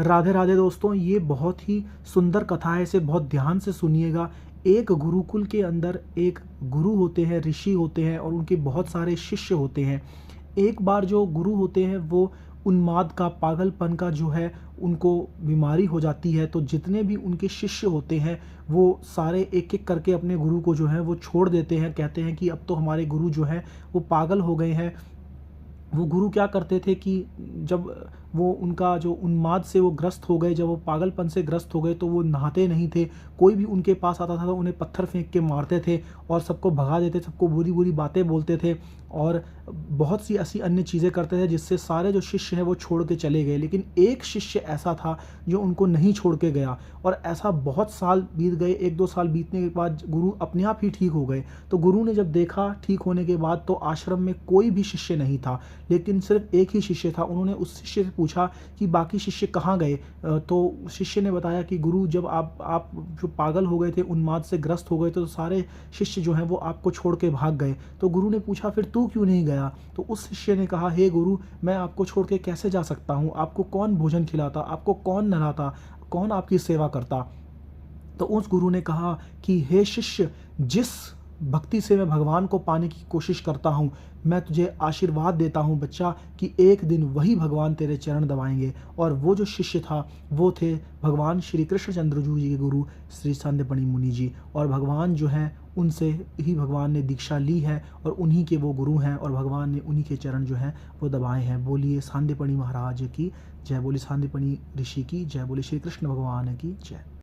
राधे राधे दोस्तों, ये बहुत ही सुंदर कथा है, इसे बहुत ध्यान से सुनिएगा। एक गुरुकुल के अंदर एक गुरु होते हैं, ऋषि होते हैं और उनके बहुत सारे शिष्य होते हैं। एक बार जो गुरु होते हैं वो उन्माद का, पागलपन का जो है उनको बीमारी हो जाती है। तो जितने भी उनके शिष्य होते हैं वो सारे एक एक करके अपने गुरु को जो है वो छोड़ देते हैं। कहते हैं कि अब तो हमारे गुरु जो है वो पागल हो गए हैं। वो गुरु क्या करते थे कि जब वो उनका जो उन्माद से वो ग्रस्त हो गए, जब वो पागलपन से ग्रस्त हो गए, तो वो नहाते नहीं थे। कोई भी उनके पास आता था तो उन्हें पत्थर फेंक के मारते थे और सबको भगा देते, सबको बुरी बुरी बातें बोलते थे और बहुत सी ऐसी अन्य चीज़ें करते थे जिससे सारे जो शिष्य हैं वो छोड़ के चले गए। लेकिन एक शिष्य ऐसा था जो उनको नहीं छोड़ के गया और ऐसा बहुत साल बीत गए। 1-2 साल बीतने के बाद गुरु अपने आप ही ठीक हो गए। तो गुरु ने जब देखा ठीक होने के बाद तो आश्रम में कोई भी शिष्य नहीं था, लेकिन सिर्फ एक ही शिष्य था। उन्होंने उस शिष्य से पूछा कि बाकी शिष्य कहाँ गए। तो शिष्य ने बताया कि गुरु, जब आप जो पागल हो गए थे, उन्माद से ग्रस्त हो गए थे, तो सारे शिष्य जो हैं वो आपको छोड़ के भाग गए। तो गुरु ने पूछा फिर तू क्यों नहीं गया। तो उस शिष्य ने कहा, हे गुरु, मैं आपको छोड़ के कैसे जा सकता हूँ। आपको कौन भोजन खिलाता, आपको कौन नहलाता, कौन आपकी सेवा करता। तो उस गुरु ने कहा कि हे शिष्य, जिस भक्ति से मैं भगवान को पाने की कोशिश करता हूँ, मैं तुझे आशीर्वाद देता हूँ बच्चा कि एक दिन वही भगवान तेरे चरण दबाएंगे। और वो जो शिष्य था वो थे भगवान श्री कृष्णचंद्र जी के गुरु श्री सांदीपनि मुनि जी। और भगवान जो हैं उनसे ही भगवान ने दीक्षा ली है और उन्हीं के वो गुरु हैं और भगवान ने उन्हीं के चरण जो हैं वो दबाए हैं। बोलिए सांदीपनि महाराज की जय, बोलिए सांदीपनि ऋषि की जय, बोलिए श्री कृष्ण भगवान की जय।